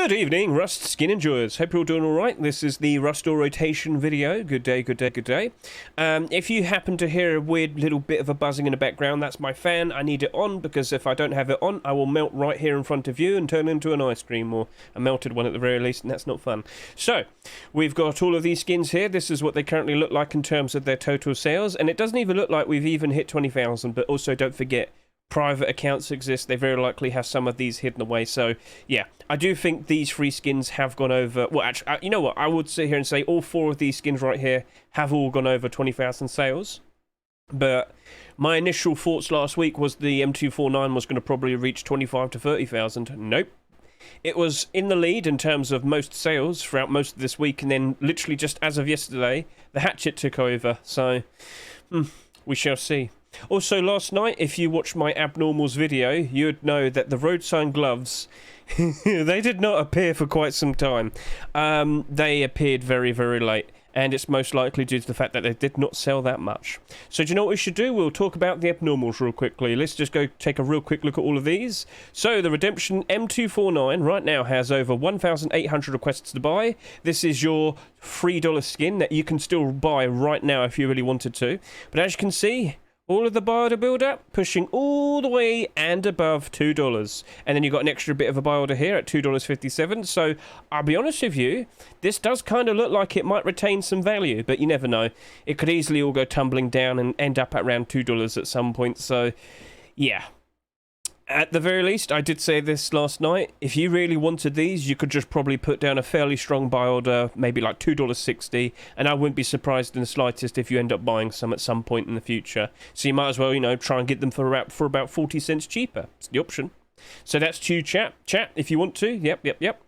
Good evening, Rust skin enjoyers. Hope you're all doing alright. This is the Rust Ore rotation video. Good day, good day, good day. If you happen to hear a weird little bit of a buzzing in the background, that's my fan. I need it on because if I don't have it on, I will melt right here in front of you and turn into an ice cream, or a melted one at the very least, and that's not fun. So, we've got all of these skins here. This is what they currently look like in terms of their total sales, and it doesn't even look like we've even hit 20,000, but also don't forget, private accounts exist. They very likely have some of these hidden away. So yeah, I do think these free skins have gone over, well actually, you know what, I would sit here and say all four of these skins right here have all gone over 20,000 sales. But my initial thoughts last week was the M249 was going to probably reach 25 to 30,000. Nope. It was in the lead in terms of most sales throughout most of this week, and then literally just as of yesterday, the Hatchet took over. So we shall see. Also, last night, if you watched my Abnormals video, you would know that the road sign gloves, they did not appear for quite some time. They appeared very, very late, and it's most likely due to the fact that they did not sell that much. So do you know what we should do? We'll talk about the Abnormals real quickly. Let's just go take a real quick look at all of these. So the Redemption M249 right now has over 1,800 requests to buy. This is your $3 skin that you can still buy right now if you really wanted to. But as you can see, all of the buy order build-up pushing all the way and above $2. And then you've got an extra bit of a buy order here at $2.57. So I'll be honest with you, this does kind of look like it might retain some value, but you never know. It could easily all go tumbling down and end up at around $2 at some point. So yeah. At the very least, I did say this last night, if you really wanted these, you could just probably put down a fairly strong buy order, maybe like $2.60, and I wouldn't be surprised in the slightest if you end up buying some at some point in the future. So you might as well, you know, try and get them for about 40 cents cheaper. It's the option. So that's to chat if you want to. Yep.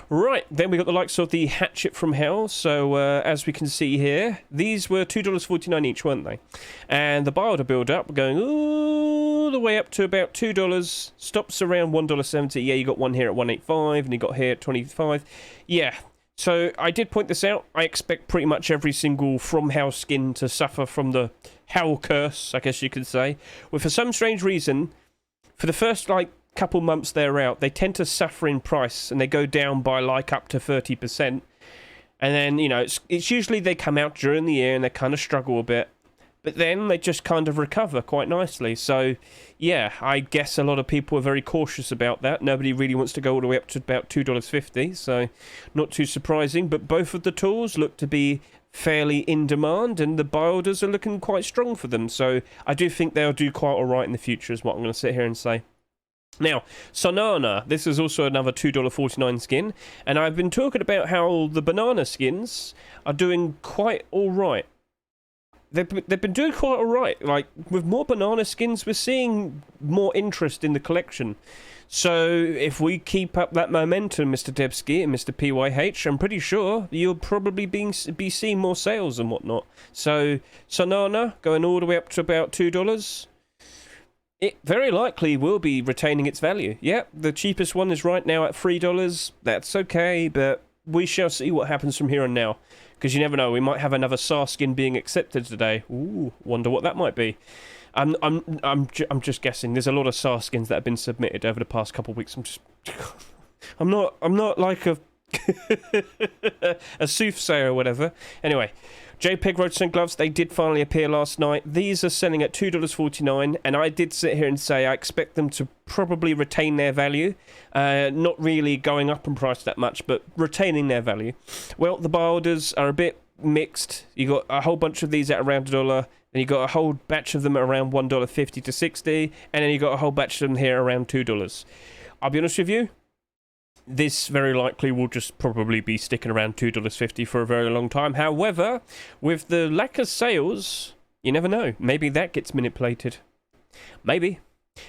Right, then we got the likes of the Hatchet from Hell. So as we can see here, these were $2.49 each, weren't they? And the buy order build up going all the way up to about $2. Stops around $1.70. Yeah, you got one here at 185, and you got here at 25. Yeah. So I did point this out. I expect pretty much every single From Hell skin to suffer from the Hell curse, I guess you could say. Well, for some strange reason, for the first couple months they're out, they tend to suffer in price and they go down by like up to 30%. And then, you know, it's usually they come out during the year and they kind of struggle a bit, but then they just kind of recover quite nicely. So yeah, I guess a lot of people are very cautious about that. Nobody really wants to go all the way up to about $2.50, so not too surprising. But both of the tools look to be fairly in demand, and the buy orders are looking quite strong for them. So I do think they'll do quite all right in the future, is what I'm going to sit here and say. Now, Sonana, this is also another $2.49 skin, and I've been talking about how the banana skins are doing quite alright. They've been doing quite alright. Like, with more banana skins, we're seeing more interest in the collection. So, if we keep up that momentum, Mr. Debski and Mr. PYH, I'm pretty sure you'll probably be seeing more sales and whatnot. So, Sonana, going all the way up to about $2. It very likely will be retaining its value. Yeah, the cheapest one is right now at $3. That's okay, but we shall see what happens from here on now. Because you never know, we might have another SAR skin being accepted today. Ooh, wonder what that might be. I'm just guessing. There's a lot of SAR skins that have been submitted over the past couple of weeks. I'm not like a a soothsayer or whatever. Anyway, JPEG Roadstone gloves, they did finally appear last night. These are selling at $2.49, and I did sit here and say I expect them to probably retain their value. Not really going up in price that much, but retaining their value. Well, the buy orders are a bit mixed. You got a whole bunch of these at around $1, then you got a whole batch of them at around $1.50 to $60, and then you got a whole batch of them here around $2. I'll be honest with you, this very likely will just probably be sticking around $2.50 for a very long time. However, with the lack of sales, you never know. Maybe that gets manipulated. Maybe.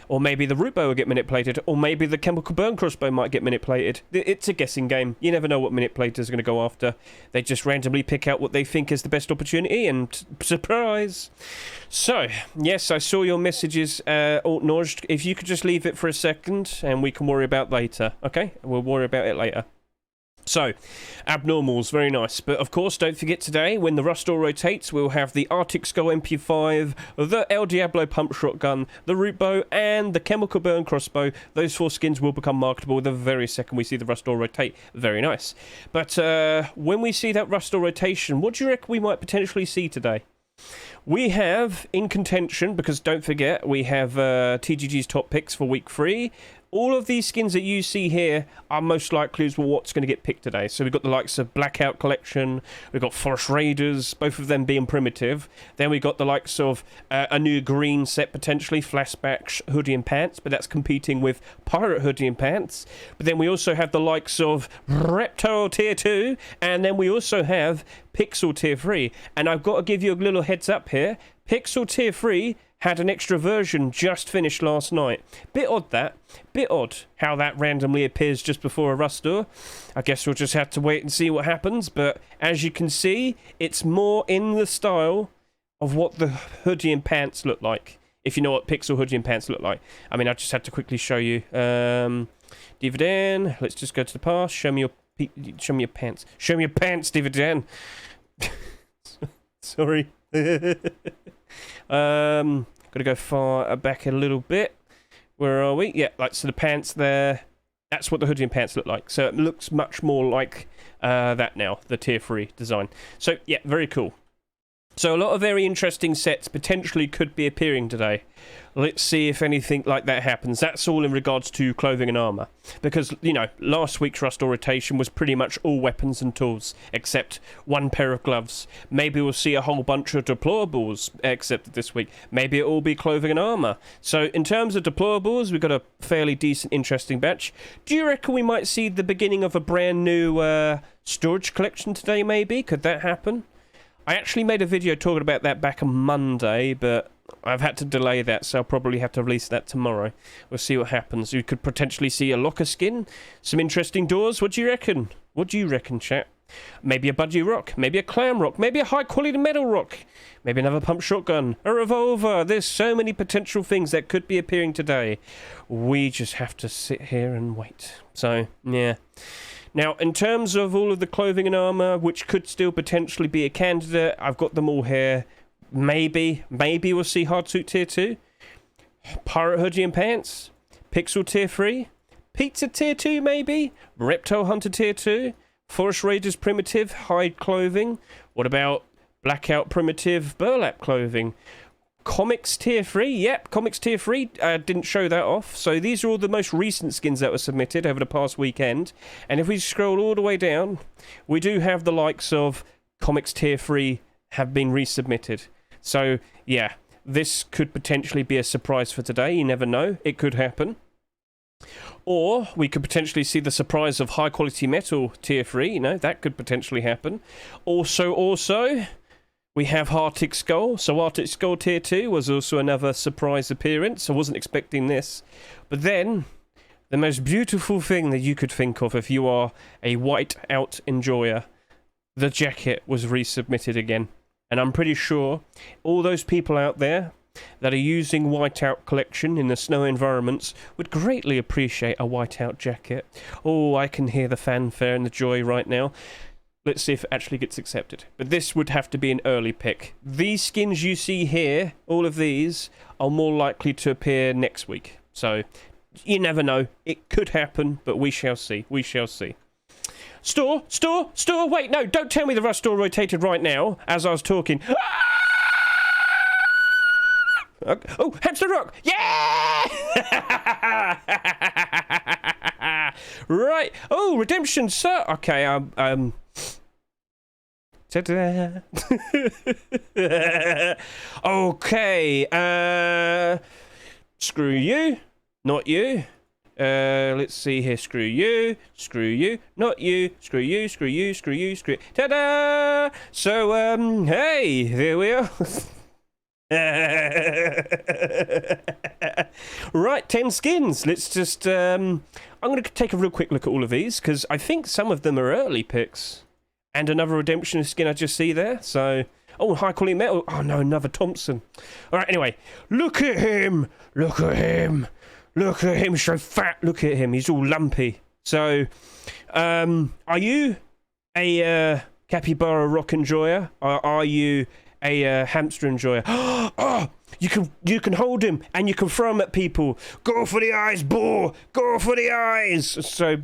Or maybe the root bow will get manipulated. Or maybe the chemical burn crossbow might get manipulated. It's a guessing game. You never know what manipulators are going to go after. They just randomly pick out what they think is the best opportunity, and surprise! So, yes, I saw your messages, Alt-Noj. If you could just leave it for a second, and we can worry about later. Okay? We'll worry about it later. So, abnormals, very nice. But of course, don't forget today, when the Rust Door rotates, we'll have the Arctic Skull MP5, the El Diablo Pump Shotgun, the Root Bow, and the Chemical Burn Crossbow. Those 4 skins will become marketable the very second we see the Rust Door rotate. Very nice. But when we see that Rust Door rotation, what do you reckon we might potentially see today? We have in contention, because don't forget, we have TGG's top picks for week 3. All of these skins that you see here are most likely what's going to get picked today. So we've got the likes of Blackout Collection, we've got Forest Raiders, both of them being primitive. Then we've got the likes of a new green set, potentially, Flashback Hoodie and Pants, but that's competing with Pirate Hoodie and Pants. But then we also have the likes of Reptile Tier 2, and then we also have Pixel Tier 3. And I've got to give you a little heads up here. Pixel Tier 3 had an extra version just finished last night. Bit odd that. Bit odd how that randomly appears just before a Rust Door. I guess we'll just have to wait and see what happens. But as you can see, it's more in the style of what the hoodie and pants look like. If you know what Pixel hoodie and pants look like. I mean, I just had to quickly show you. Dividend. Let's just go to the past. Show me your pants. Show me your pants, Dividend. Sorry. Gotta go far back a little bit. Where are we? Yeah, like, so the pants there, that's what the hoodie and pants look like. So it looks much more like that now, the tier 3 design. So yeah, very cool. So a lot of very interesting sets potentially could be appearing today. Let's see if anything like that happens. That's all in regards to clothing and armor. Because, you know, last week's Rust Door rotation was pretty much all weapons and tools, except 1 pair of gloves. Maybe we'll see a whole bunch of deplorables, except this week. Maybe it'll all be clothing and armor. So in terms of deplorables, we've got a fairly decent, interesting batch. Do you reckon we might see the beginning of a brand new storage collection today, maybe? Could that happen? I actually made a video talking about that back on Monday, but I've had to delay that, so I'll probably have to release that tomorrow. We'll see what happens. You could potentially see a locker skin, some interesting doors. What do you reckon? What do you reckon, chat? Maybe a budgie rock, maybe a clam rock, maybe a high-quality metal rock, maybe another pump shotgun, a revolver. There's so many potential things that could be appearing today. We just have to sit here and wait. So, yeah. Now, in terms of all of the clothing and armor, which could still potentially be a candidate, I've got them all here. Maybe we'll see Hardsuit Tier 2, Pirate Hoodie and Pants, Pixel Tier 3, Pizza Tier 2 maybe, Reptile Hunter Tier 2, Forest Raiders Primitive Hide Clothing. What about Blackout Primitive Burlap Clothing? Comics Tier 3, yep, Comics Tier 3, didn't show that off. So these are all the most recent skins that were submitted over the past weekend. And if we scroll all the way down, we do have the likes of Comics Tier 3 have been resubmitted. So, yeah, this could potentially be a surprise for today. You never know, it could happen. Or we could potentially see the surprise of High Quality Metal Tier 3, you know, that could potentially happen. Also... we have Arctic Skull. So Arctic Skull Tier 2 was also another surprise appearance. I wasn't expecting this. But then, the most beautiful thing that you could think of if you are a white-out enjoyer, the jacket was resubmitted again. And I'm pretty sure all those people out there that are using whiteout collection in the snow environments would greatly appreciate a whiteout jacket. Oh, I can hear the fanfare and the joy right now. Let's see if it actually gets accepted. But this would have to be an early pick. These skins you see here, all of these, are more likely to appear next week. So, you never know. It could happen, but we shall see. We shall see. Store! Wait, no, don't tell me the Rust Door rotated right now, as I was talking. Oh, Hamster Rock! Yeah! Right. Oh, Redemption, sir. Okay, ta-da. Okay, screw you, not you. Let's see here. Screw you, not you. Screw you. Ta-da! So, hey, there we are. Right, 10 skins. Let's just, I'm going to take a real quick look at all of these, because I think some of them are early picks. And another Redemption skin I just see there, so... Oh, high quality metal. Oh no, another Thompson. Alright, anyway. Look at him! So fat, look at him. He's all lumpy. So, Are you a capybara rock enjoyer, or are you a hamster enjoyer? Oh, you can hold him and you can throw him at people. Go for the eyes, boar! Go for the eyes! So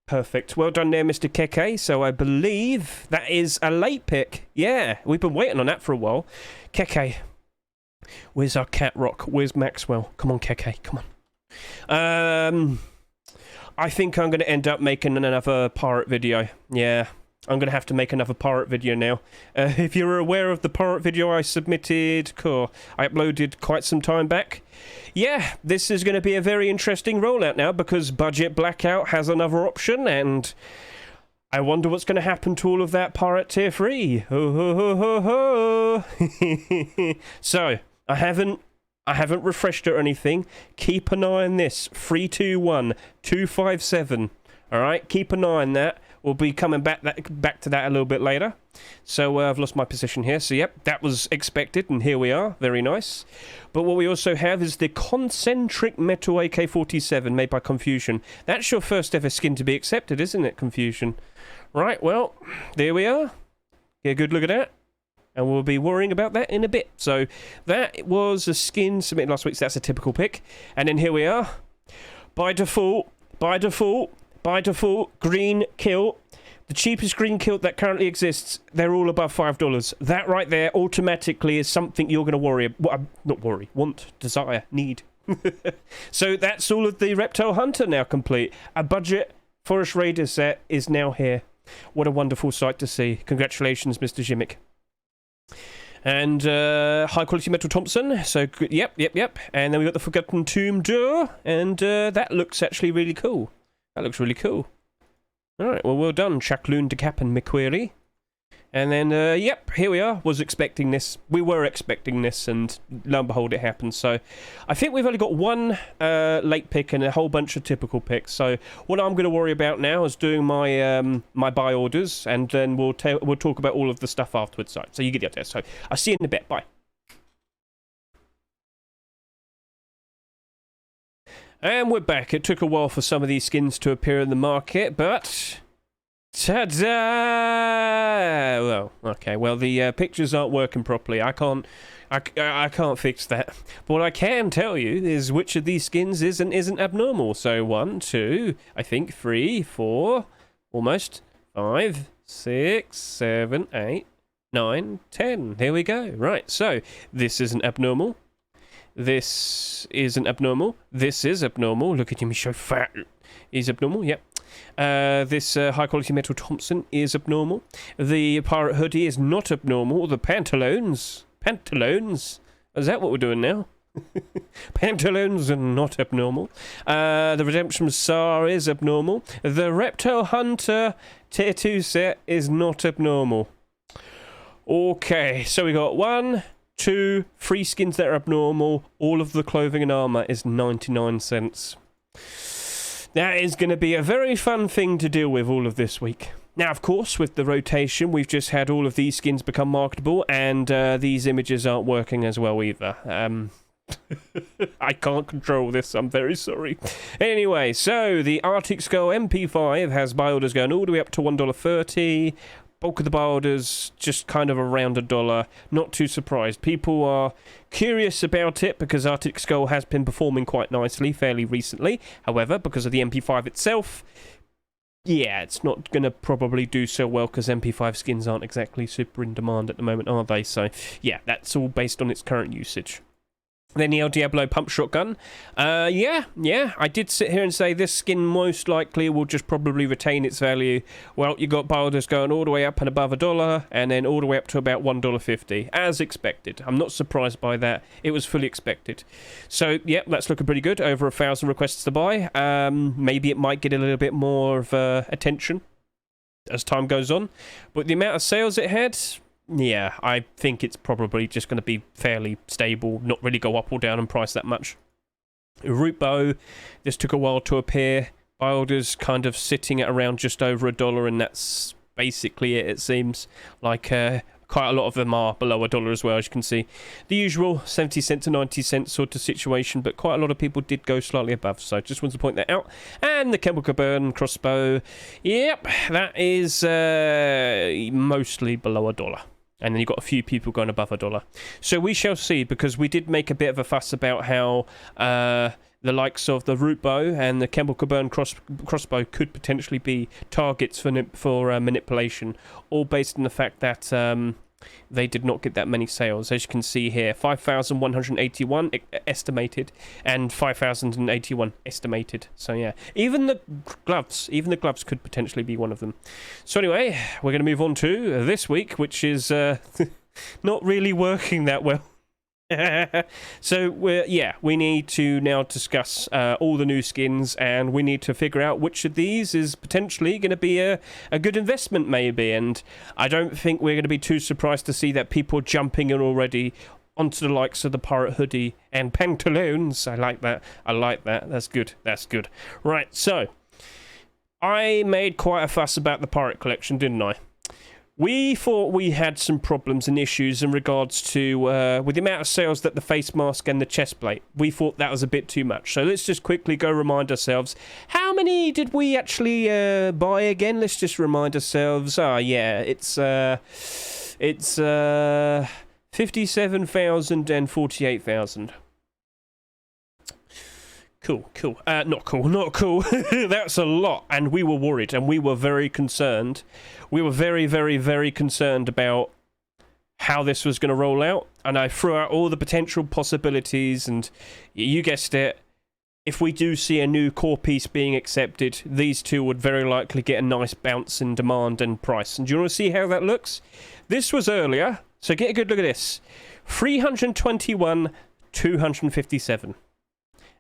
perfect. Well done there, Mr. Keke. So I believe that is a late pick. Yeah, we've been waiting on that for a while. Keke, where's our cat rock? Where's Maxwell? Come on, Keke, come on. I think I'm going to end up making another pirate video. Yeah, I'm going to have to make another pirate video now. If you're aware of the pirate video I submitted, I uploaded quite some time back. Yeah, this is going to be a very interesting rollout now because Budget Blackout has another option, and I wonder what's going to happen to all of that pirate tier 3. Ho, ho, ho, ho, ho. So, I haven't refreshed it or anything. Keep an eye on this. 321257. Alright, keep an eye on that. We'll be coming back to that a little bit later. So I've lost my position here. So yep, that was expected, and here we are. Very nice. But what we also have is the Concentric Metal AK-47 made by Confusion. That's your first ever skin to be accepted, isn't it, Confusion? Right, well, there we are. Get a good look at that. And we'll be worrying about that in a bit. So that was a skin submitted last week, so that's a typical pick. And then here we are. By default, green kilt. The cheapest green kilt that currently exists, they're all above $5. That right there automatically is something you're going to worry about. Not worry, want, desire, need. So that's all of the Reptile Hunter now complete. A budget Forest Raider set is now here. What a wonderful sight to see. Congratulations, Mr. Jimmick. And high quality metal Thompson. So yep. And then we got the Forgotten Tomb door, and that looks actually really cool. That looks really cool. All right, well done, Chakloon de Cap and McQuarrie. And then yep, here we are. Was expecting this. We were expecting this, and lo and behold, it happened. So I think we've only got one late pick and a whole bunch of typical picks. So what I'm going to worry about now is doing my my buy orders, and then we'll talk about all of the stuff afterwards. So you get the idea. So I'll see you in a bit. Bye. And we're back. It took a while for some of these skins to appear in the market, but ta-da! Well, okay. Well, the pictures aren't working properly. I can't fix that. But what I can tell you is which of these skins isn't abnormal. So 1, 2, I think 3, 4, almost 5, 6, 7, 8, 9, 10. Here we go. Right. So this isn't abnormal. This isn't abnormal. This is abnormal. Look at him, he's so fat. Is abnormal, yep. This high-quality metal Thompson is abnormal. The pirate hoodie is not abnormal. The pantaloons. Is that what we're doing now? Pantaloons are not abnormal. The Redemption Star is abnormal. The Reptile Hunter Tier 2 set is not abnormal. Okay, so we got 1, 2, 3 skins that are abnormal. All of the clothing and armor is 99 cents. That is going to be a very fun thing to deal with all of this week. Now, of course, with the rotation, we've just had all of these skins become marketable, and these images aren't working as well either. I can't control this, I'm very sorry. Anyway, so the Arctic Skull MP5 has buy orders going all the way up to $1.30. Bulk of the buy orders just kind of around $1. Not too surprised. People are curious about it because Arctic Skull has been performing quite nicely fairly recently. However, because of the MP5 itself, yeah, it's not going to probably do so well because MP5 skins aren't exactly super in demand at the moment, are they? So, yeah, that's all based on its current usage. Then the El Diablo pump shotgun. Yeah, I did sit here and say this skin most likely will just probably retain its value. Well, you got buy orders going all the way up and above $1, and then all the way up to about $1.50, as expected. I'm not surprised by that. It was fully expected. So, yeah, that's looking pretty good. Over 1,000 requests to buy. Maybe it might get a little bit more of attention as time goes on. But the amount of sales it had, yeah, I think it's probably just going to be fairly stable, not really go up or down in price that much. Root bow, this took a while to appear. Buy orders kind of sitting at around just over $1, and that's basically it seems. Like quite a lot of them are below $1 as well, as you can see. The usual 70 cent to 90 cent sort of situation, but quite a lot of people did go slightly above, so just wanted to point that out. And the chemical burn crossbow, yep, that is mostly below $1. And then you've got a few people going above $1. So we shall see, because we did make a bit of a fuss about how the likes of the root bow and the chemical burn crossbow could potentially be targets for manipulation, all based on the fact that they did not get that many sales. As you can see here, 5,181 estimated and 5,081 estimated. So yeah, even the gloves could potentially be one of them. So anyway, we're going to move on to this week, which is not really working that well. So we need to now discuss all the new skins, and we need to figure out which of these is potentially going to be a good investment, maybe. And I don't think we're going to be too surprised to see that people are jumping in already onto the likes of the pirate hoodie and pantaloons. I like that. That's good. Right, so I made quite a fuss about the pirate collection, didn't I? We thought we had some problems and issues in regards to with the amount of sales that the face mask and the chest plate. We thought that was a bit too much. So let's just quickly go remind ourselves. How many did we actually buy again? Let's just remind ourselves. Yeah, it's 57,000 and 48,000. Cool. Not cool. That's a lot, and we were worried, and we were very concerned. We were very, very, very concerned about how this was going to roll out, and I threw out all the potential possibilities, and you guessed it, if we do see a new core piece being accepted, these two would very likely get a nice bounce in demand and price. And do you want to see how that looks? This was earlier, so get a good look at this. 321, 257.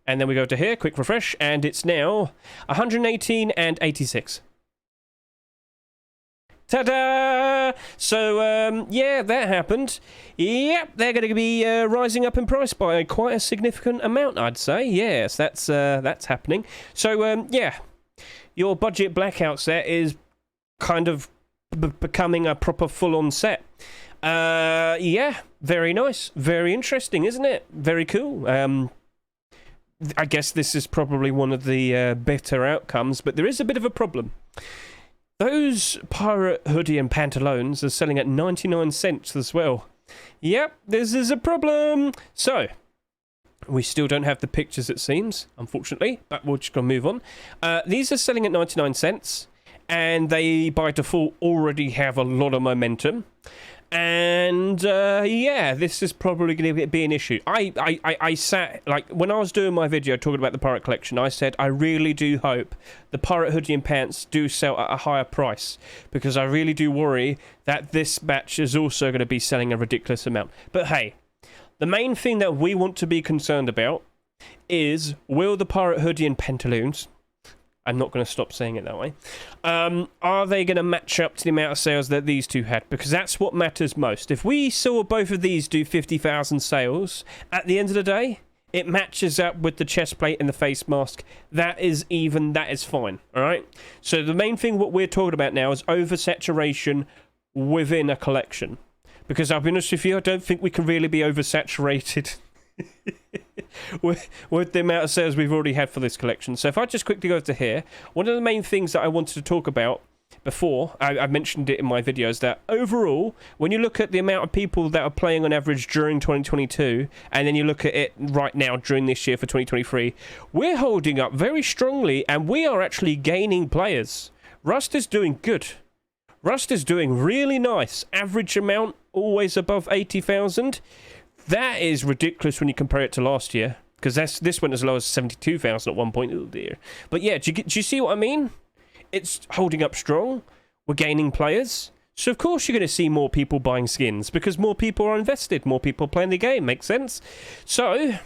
And then we go to here, quick refresh, and it's now 118 and 86. Ta-da! So, yeah, that happened. Yep, they're going to be rising up in price by quite a significant amount, I'd say. Yes, that's happening. So, yeah, your budget blackout set is kind of becoming a proper full-on set. Yeah, very nice. Very interesting, isn't it? Very cool. I guess this is probably one of the better outcomes, but there is a bit of a problem. Those pirate hoodie and pantaloons are selling at 99 cents as well. Yep, this is a problem. So, we still don't have the pictures, it seems, unfortunately, but we're just going to move on. These are selling at 99 cents, and they, by default, already have a lot of momentum. And yeah, this is probably going to be an issue. I sat, like, when I was doing my video talking about the pirate collection, I said I really do hope the pirate hoodie and pants do sell at a higher price, because I really do worry that this batch is also going to be selling a ridiculous amount. But hey, the main thing that we want to be concerned about is, will the pirate hoodie and pantaloons, I'm not going to stop saying it that way, are they going to match up to the amount of sales that these two had? Because that's what matters most. If we saw both of these do 50,000 sales, at the end of the day, it matches up with the chest plate and the face mask. That is fine, all right? So the main thing what we're talking about now is oversaturation within a collection. Because I'll be honest with you, I don't think we can really be oversaturated with the amount of sales we've already had for this collection. So if I just quickly go to here, one of the main things that I wanted to talk about before, I mentioned it in my videos, that overall, when you look at the amount of people that are playing on average during 2022, and then you look at it right now during this year for 2023, we're holding up very strongly, and we are actually gaining players. Rust is doing good. Rust is doing really nice. Average amount, always above 80,000. That is ridiculous when you compare it to last year, because this went as low as 72,000 at one point. Oh dear. But yeah, do you see what I mean? It's holding up strong. We're gaining players. So of course you're going to see more people buying skins, because more people are invested, more people playing the game. Makes sense? So,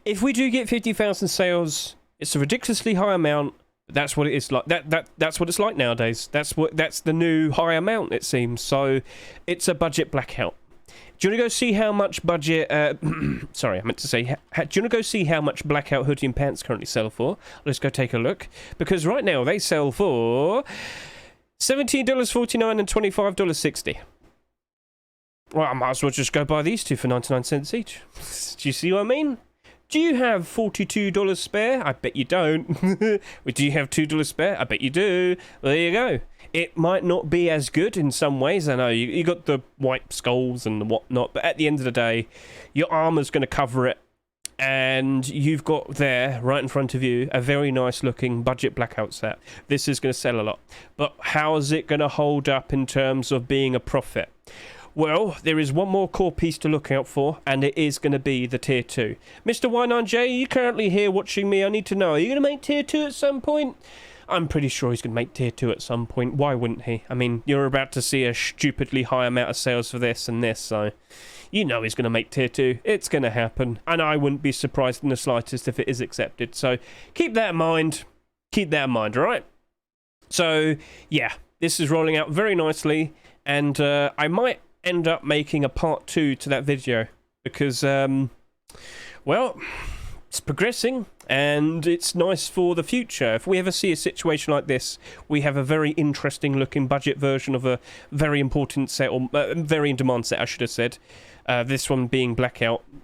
if we do get 50,000 sales, it's a ridiculously high amount. That's what it is like. That's what it's like nowadays. That's the new high amount, it seems. So, it's a budget blackout. Do you want to go see how much budget... sorry, I meant to say... do you want to go see how much blackout hoodie and pants currently sell for? Let's go take a look. Because right now, they sell for $17.49 and $25.60. Well, I might as well just go buy these two for 99 cents each. Do you see what I mean? Do you have $42 spare? I bet you don't. Do you have $2 spare? I bet you do. Well, there you go. It might not be as good in some ways. I know you got the white skulls and the whatnot, but at the end of the day, your armor's going to cover it. And you've got there, right in front of you, a very nice looking budget blackout set. This is going to sell a lot. But how is it going to hold up in terms of being a profit? Well, there is one more core piece to look out for, and it is going to be the Tier 2. Mr. Y9J, are you currently here watching me? I need to know, are you going to make Tier 2 at some point? I'm pretty sure he's going to make Tier 2 at some point. Why wouldn't he? I mean, you're about to see a stupidly high amount of sales for this and this, so you know he's going to make Tier 2. It's going to happen, and I wouldn't be surprised in the slightest if it is accepted. So keep that in mind. Keep that in mind, all right? So, yeah, this is rolling out very nicely, and I might end up making a part 2 to that video because, well, it's progressing and it's nice for the future. If we ever see a situation like this, we have a very interesting looking budget version of a very important set, or very in demand set, I should have said. This one being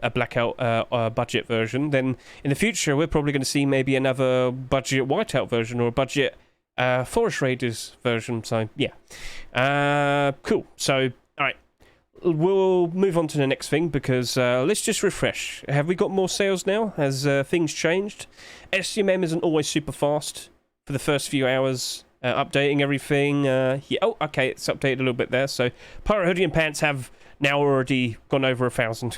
a blackout budget version. Then in the future, we're probably going to see maybe another budget whiteout version or a budget Forest Raiders version. So yeah, cool. So all right. We'll move on to the next thing because let's just refresh. Have we got more sales now? Has things changed? SCMM isn't always super fast for the first few hours, updating everything. Yeah. Oh, okay, it's updated a little bit there. So Pirate Hoodie and Pants have now already gone over 1,000.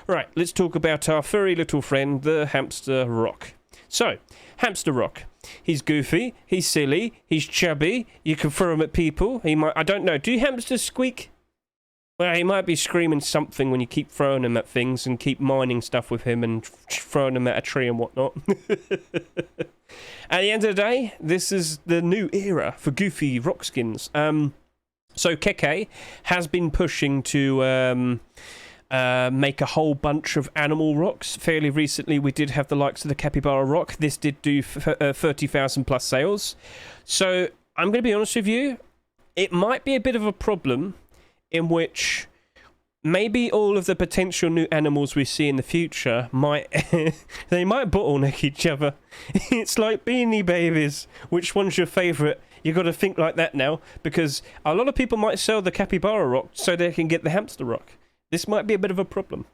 Right, let's talk about our furry little friend, the Hamster Rock. So, Hamster Rock. He's goofy, he's silly, he's chubby. You can throw him at people. He might, I don't know, do hamsters squeak? Well, he might be screaming something when you keep throwing him at things and keep mining stuff with him and throwing him at a tree and whatnot. At the end of the day, this is the new era for goofy rock skins. So Keke has been pushing to make a whole bunch of animal rocks. Fairly recently, we did have the likes of the Capybara Rock. This did do 30,000 plus sales. So I'm going to be honest with you, it might be a bit of a problem in which maybe all of the potential new animals we see in the future might they might bottleneck each other. It's like Beanie Babies. Which one's your favourite? You got to think like that now, because a lot of people might sell the Capybara Rock so they can get the Hamster Rock. This might be a bit of a problem.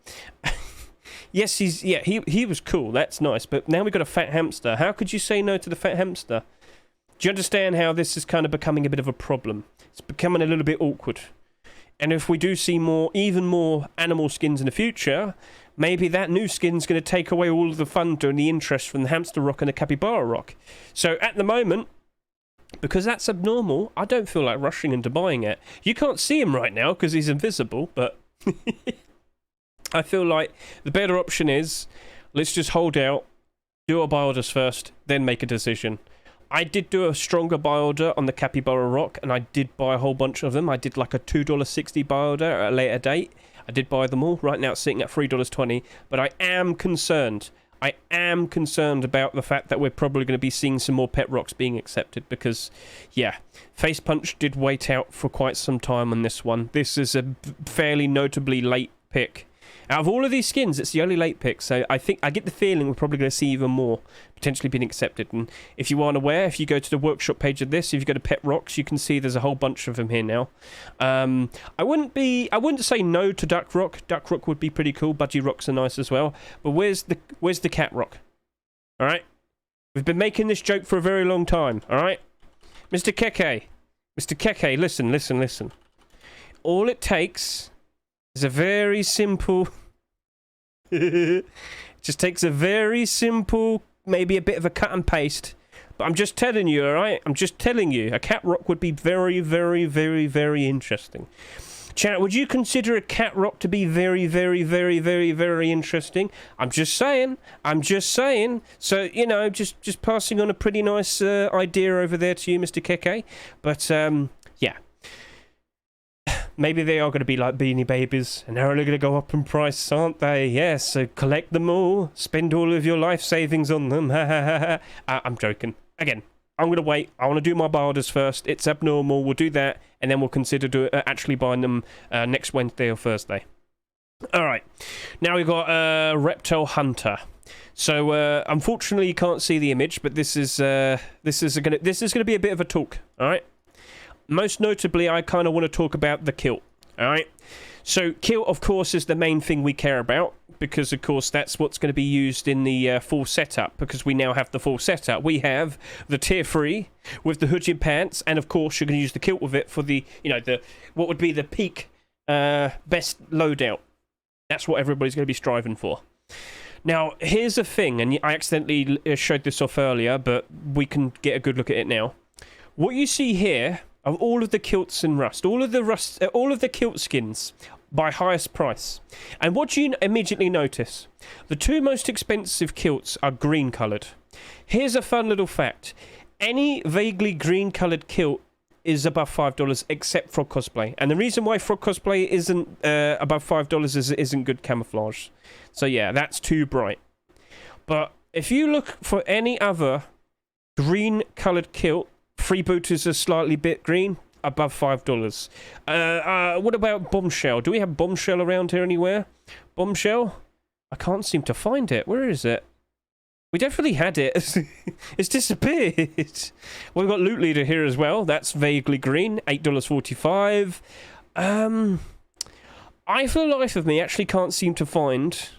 Yes, he was cool. That's nice, but now we've got a fat hamster. How could you say no to the fat hamster? Do you understand how this is kind of becoming a bit of a problem? It's becoming a little bit awkward. And if we do see even more animal skins in the future, maybe that new skin's going to take away all of the fun and the interest from the Hamster Rock and the Capybara Rock. So at the moment, because that's abnormal, I don't feel like rushing into buying it. You can't see him right now because he's invisible, but I feel like the better option is let's just hold out, do our buy orders first, then make a decision. I did do a stronger buy order on the Capybara Rock, and I did buy a whole bunch of them. I did like a $2.60 buy order at a later date. I did buy them all. Right now it's sitting at $3.20, but I am concerned. I am concerned about the fact that we're probably going to be seeing some more pet rocks being accepted because, yeah, Face Punch did wait out for quite some time on this one. This is a fairly notably late pick. Out of all of these skins, it's the only late pick, so I think I get the feeling we're probably going to see even more potentially being accepted. And if you aren't aware, if you go to the workshop page of this, if you go to Pet Rocks, you can see there's a whole bunch of them here now. I wouldn't say no to Duck Rock. Duck Rock would be pretty cool. Budgie Rocks are nice as well. But where's the Cat Rock? All right, we've been making this joke for a very long time. All right, Mr. Keke, listen. All it takes is a very simple it just takes a very simple, maybe a bit of a cut and paste, but I'm just telling you, alright? I'm just telling you, a cat rock would be very, very, very, very interesting. Chat, would you consider a cat rock to be very, very, very, very, very interesting? I'm just saying. So, you know, just passing on a pretty nice idea over there to you, Mr. Keke. But, yeah. Maybe they are going to be like Beanie Babies, and they're only going to go up in price, aren't they? Yes, so collect them all, spend all of your life savings on them. I'm joking. Again, I'm going to wait. I want to do my barders first. It's abnormal. We'll do that, and then we'll consider actually buying them next Wednesday or Thursday. All right. Now we've got Reptile Hunter. So unfortunately, you can't see the image, but this is gonna be a bit of a talk. All right. Most notably, I kind of want to talk about the kilt. All right. So kilt, of course, is the main thing we care about, because of course that's what's going to be used in the full setup, because we now have the full setup. We have the tier 3 with the hoodie and pants, and of course you're going to use the kilt with it for the, what would be the peak best loadout. That's what everybody's going to be striving for. Now, here's the thing, and I accidentally showed this off earlier, but we can get a good look at it now. What you see here of all of the kilts in Rust, all of the kilt skins by highest price. And what do you immediately notice? The two most expensive kilts are green coloured. Here's a fun little fact. Any vaguely green coloured kilt is above $5 except Frog Cosplay. And the reason why Frog Cosplay isn't above $5 is it isn't good camouflage. So yeah, that's too bright. But if you look for any other green coloured kilt, freebooters are slightly bit green, above $5. What about Bombshell? Do we have Bombshell around here anywhere? Bombshell? I can't seem to find it. Where is it? We definitely had it. It's disappeared. Well, we've got Loot Leader here as well. That's vaguely green, $8.45. I, for the life of me, actually can't seem to find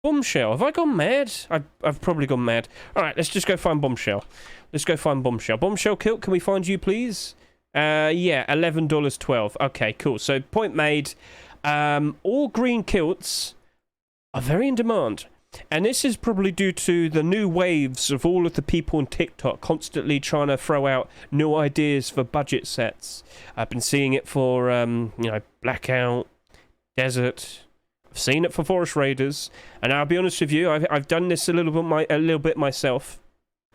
Bombshell. Have I gone mad? I've probably gone mad. All right, let's just go find Bombshell. Let's go find Bombshell. Bombshell kilt, can we find you, please? Yeah, $11.12. Okay, cool. So, point made. All green kilts are very in demand. And this is probably due to the new waves of all of the people on TikTok constantly trying to throw out new ideas for budget sets. I've been seeing it for, Blackout, Desert. I've seen it for Forest Raiders. And I'll be honest with you, I've done this a little bit myself,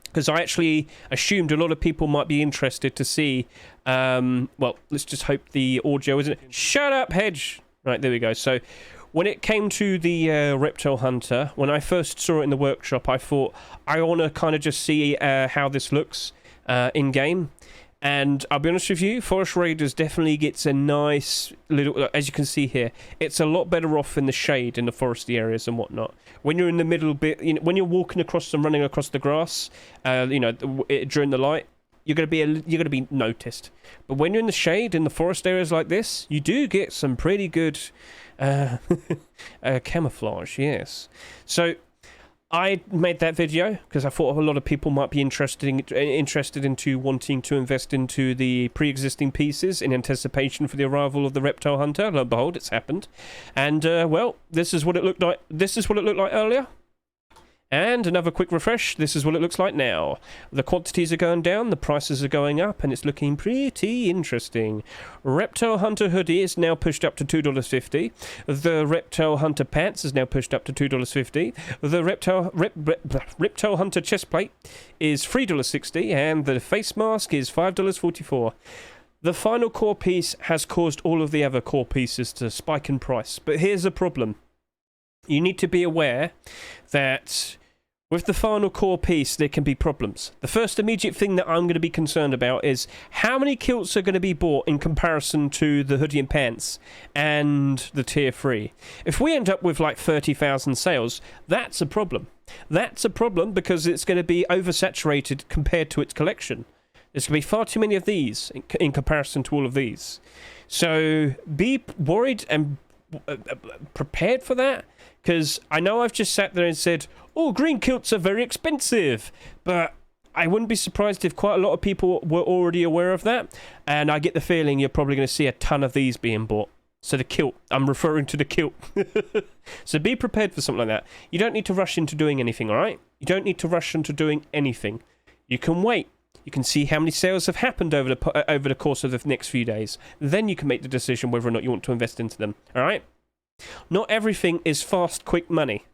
because I actually assumed a lot of people might be interested to see. Well, let's just hope the audio isn't. Shut up, Hedge. Right, there we go. So, when it came to the Reptile Hunter, when I first saw it in the workshop, I thought, I want to kind of just see how this looks in-game. And I'll be honest with you, Forest Raiders definitely gets a nice little, as you can see here, it's a lot better off in the shade in the foresty areas and whatnot. When you're in the middle bit, when you're walking across and running across the grass, during the light, you're going to be noticed. But when you're in the shade in the forest areas like this, you do get some pretty good camouflage, yes. So I made that video because I thought a lot of people might be interested into wanting to invest into the pre-existing pieces in anticipation for the arrival of the Reptile Hunter. Lo and behold, it's happened. And well, this is what it looked like. This is what it looked like earlier. And another quick refresh, this is what it looks like now. The quantities are going down, the prices are going up, and it's looking pretty interesting. Reptile Hunter hoodie is now pushed up to $2.50. The Reptile Hunter pants is now pushed up to $2.50. The Reptile Hunter chest plate is $3.60, and the face mask is $5.44. The final core piece has caused all of the other core pieces to spike in price, but here's the problem. You need to be aware that with the final core piece, there can be problems. The first immediate thing that I'm going to be concerned about is how many kilts are going to be bought in comparison to the hoodie and pants and the tier 3. If we end up with like 30,000 sales, that's a problem. That's a problem because it's going to be oversaturated compared to its collection. There's going to be far too many of these in comparison to all of these. So be worried and prepared for that, because I know I've just sat there and said, oh, green kilts are very expensive, but I wouldn't be surprised if quite a lot of people were already aware of that, and I get the feeling you're probably going to see a ton of these being bought. So the kilt, I'm referring to the kilt. So be prepared for something like that. You don't need to rush into doing anything, alright? You don't need to rush into doing anything. You can wait. You can see how many sales have happened over the course of the next few days. Then you can make the decision whether or not you want to invest into them. All right? Not everything is fast, quick money.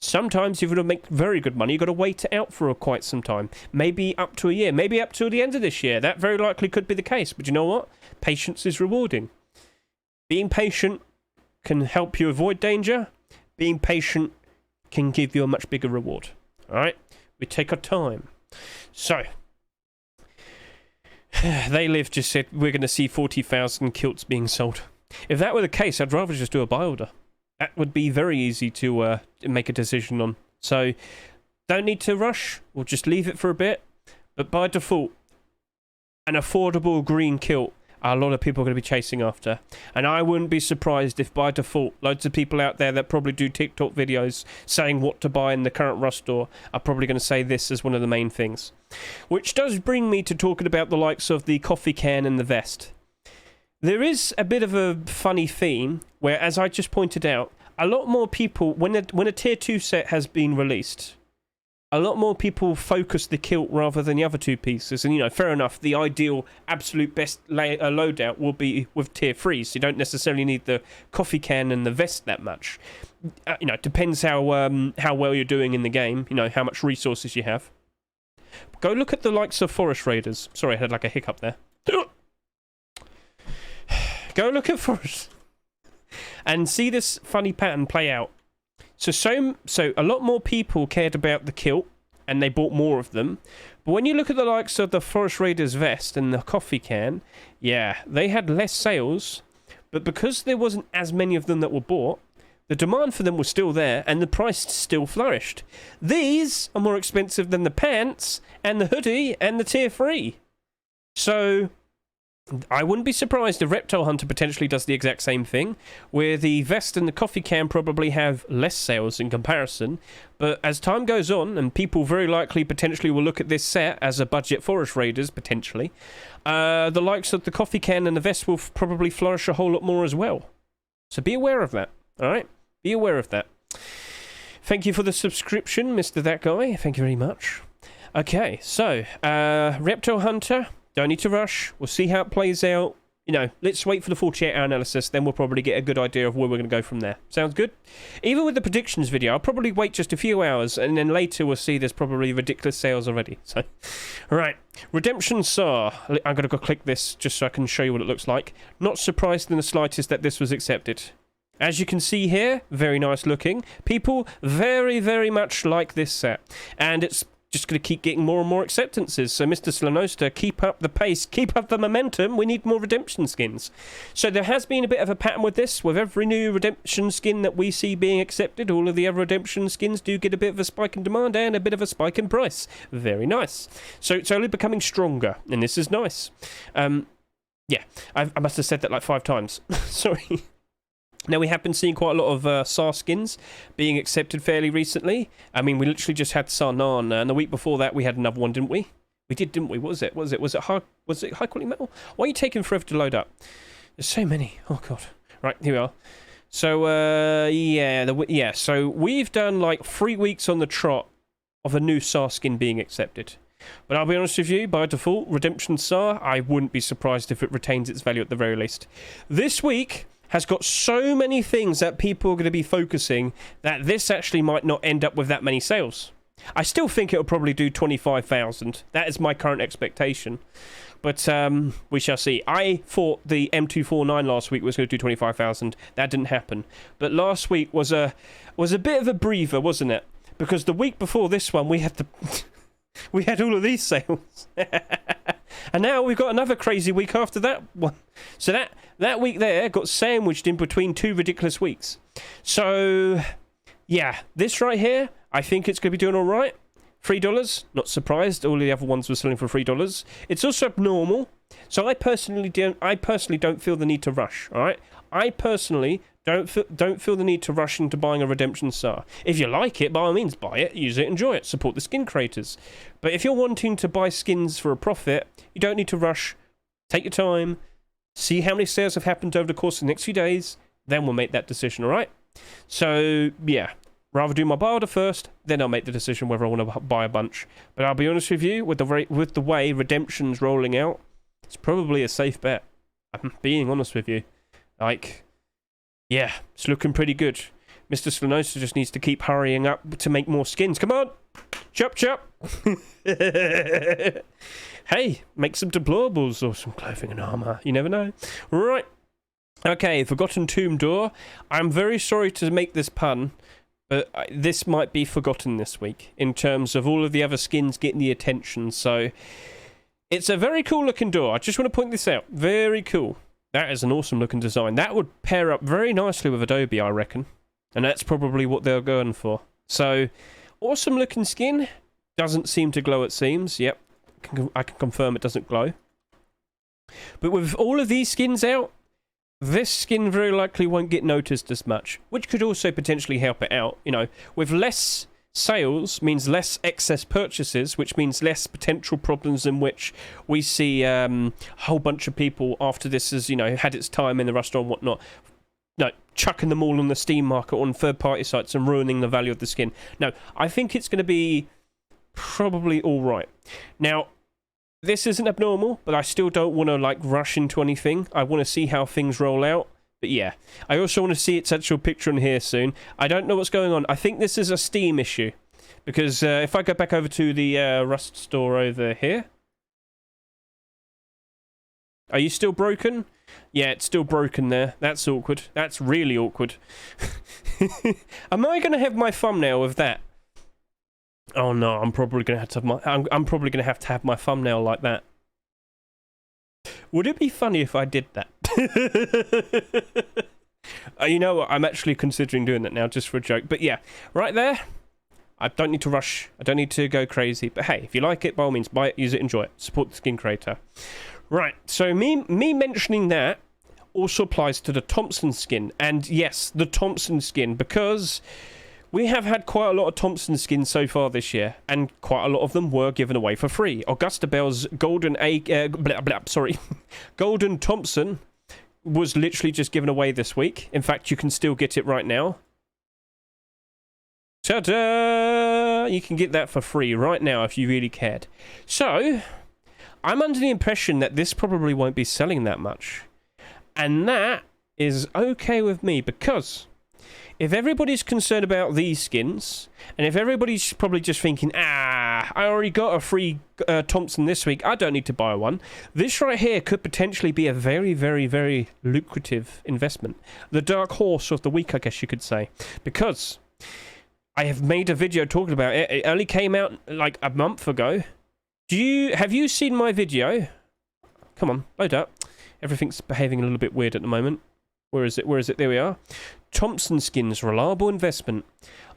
Sometimes if you want to make very good money, you've got to wait it out for quite some time. Maybe up to a year. Maybe up to the end of this year. That very likely could be the case. But you know what? Patience is rewarding. Being patient can help you avoid danger. Being patient can give you a much bigger reward. All right? We take our time. So, They Live just said we're going to see 40,000 kilts being sold. If that were the case, I'd rather just do a buy order. That would be very easy to make a decision on. So, don't need to rush. We'll just leave it for a bit. But by default, an affordable green kilt, a lot of people are going to be chasing after. And I wouldn't be surprised if by default, loads of people out there that probably do TikTok videos saying what to buy in the current Rust store are probably going to say this as one of the main things. Which does bring me to talking about the likes of the coffee can and the vest. There is a bit of a funny theme where, as I just pointed out, a lot more people, when a tier 2 set has been released, a lot more people focus the kilt rather than the other two pieces. And, you know, fair enough, the ideal, absolute best loadout will be with tier 3, so you don't necessarily need the coffee can and the vest that much. You know, it depends how well you're doing in the game, you know, how much resources you have. Go look at the likes of Forest Raiders. Sorry, I had like a hiccup there. Go look at Forest and see this funny pattern play out. So a lot more people cared about the kilt, and they bought more of them. But when you look at the likes of the Forest Raiders vest and the coffee can, yeah, they had less sales, but because there wasn't as many of them that were bought, the demand for them was still there, and the price still flourished. These are more expensive than the pants, and the hoodie, and the tier 3. So I wouldn't be surprised if Reptile Hunter potentially does the exact same thing, where the vest and the coffee can probably have less sales in comparison, but as time goes on, and people very likely potentially will look at this set as a budget Forest Raiders, potentially, the likes of the coffee can and the vest will probably flourish a whole lot more as well. So be aware of that, alright? Be aware of that. Thank you for the subscription, Mr. That Guy. Thank you very much. Okay, so, Reptile Hunter, don't need to rush. We'll see how it plays out. You know, let's wait for the 48-hour analysis, then we'll probably get a good idea of where we're going to go from there. Sounds good? Even with the predictions video, I'll probably wait just a few hours, and then later we'll see there's probably ridiculous sales already. So, alright. Redemption SAR. I'm going to go click this just so I can show you what it looks like. Not surprised in the slightest that this was accepted. As you can see here, very nice looking. People very, very much like this set. And it's just going to keep getting more and more acceptances. So, Mr. Slanosta, keep up the pace, keep up the momentum. We need more redemption skins. So, there has been a bit of a pattern with this. With every new redemption skin that we see being accepted, all of the other redemption skins do get a bit of a spike in demand and a bit of a spike in price. Very nice. So, it's only becoming stronger, and this is nice. Yeah, I must have said that like 5 times. Sorry. Now, we have been seeing quite a lot of SAR skins being accepted fairly recently. I mean, we literally just had Sarnan, and the week before that we had another one, didn't we? We did, didn't we? What was it? Was it high quality metal? Why are you taking forever to load up? There's so many. Oh, God. Right, here we are. So, so we've done like 3 weeks on the trot of a new SAR skin being accepted. But I'll be honest with you, by default, Redemption SAR, I wouldn't be surprised if it retains its value at the very least. This week has got so many things that people are going to be focusing that this actually might not end up with that many sales. I still think it'll probably do 25,000. That is my current expectation. But we shall see. I thought the M249 last week was going to do 25,000. That didn't happen. But last week was a bit of a breather, wasn't it? Because the week before this one, we had we had all of these sales. And now we've got another crazy week after that one. So that week there got sandwiched in between 2 ridiculous weeks. So, yeah, this right here, I think it's going to be doing all right. $3, not surprised. All the other ones were selling for $3. It's also abnormal. So I personally don't feel the need to rush, all right? I personally don't feel the need to rush into buying a Redemption SAR. If you like it, by all means, buy it, use it, enjoy it, support the skin creators. But if you're wanting to buy skins for a profit, you don't need to rush. Take your time, see how many sales have happened over the course of the next few days, then we'll make that decision, all right? So, yeah, rather do my buy order first, then I'll make the decision whether I want to buy a bunch. But I'll be honest with you, with the way Redemption's rolling out, it's probably a safe bet. I'm being honest with you. Like, yeah, it's looking pretty good. Mr. Slanosa just needs to keep hurrying up to make more skins. Come on! Chop, chop! Hey, make some deplorables or some clothing and armor. You never know. Right. Okay, Forgotten Tomb Door. I'm very sorry to make this pun, but this might be forgotten this week in terms of all of the other skins getting the attention. So, It's a very cool looking door. I just want to point this out. Very cool. That is an awesome looking design. That would pair up very nicely with Adobe, I reckon. And that's probably what they're going for. So, awesome looking skin. Doesn't seem to glow at seams. Yep, I can confirm it doesn't glow. But with all of these skins out, this skin very likely won't get noticed as much. Which could also potentially help it out. You know, with less sales means less excess purchases, which means less potential problems in which we see a whole bunch of people after this has, you know, had its time in the restaurant and whatnot, no, chucking them all on the Steam market on third-party sites and ruining the value of the skin. No, I think it's going to be probably all right. Now, this isn't abnormal, but I still don't want to, like, rush into anything. I want to see how things roll out. But yeah, I also want to see its actual picture in here soon. I don't know what's going on. I think this is a Steam issue. Because if I go back over to the Rust store over here. Are you still broken? Yeah, it's still broken there. That's awkward. That's really awkward. Am I going to have my thumbnail with that? Oh no, I'm probably going to have to have my... I'm probably going to have my thumbnail like that. Would it be funny if I did that? You know what? I'm actually considering doing that now, just for a joke. But yeah, right there. I don't need to rush. I don't need to go crazy. But hey, if you like it, by all means, buy it, use it, enjoy it. Support the skin creator. Right, so me mentioning that also applies to the Thompson skin. And yes, the Thompson skin, because we have had quite a lot of Thompson skins so far this year, and quite a lot of them were given away for free. Augusta Bell's Golden Golden Thompson was literally just given away this week. In fact, you can still get it right now. Ta-da! You can get that for free right now if you really cared. So, I'm under the impression that this probably won't be selling that much. And that is okay with me, because if everybody's concerned about these skins, and if everybody's probably just thinking, I already got a free Thompson this week, I don't need to buy one, this right here could potentially be a very, very, very lucrative investment. The dark horse of the week, I guess you could say. Because I have made a video talking about it. It only came out like a month ago. Have you seen my video? Come on, load up. Everything's behaving a little bit weird at the moment. Where is it? Where is it? There we are. Thompson skins, reliable investment.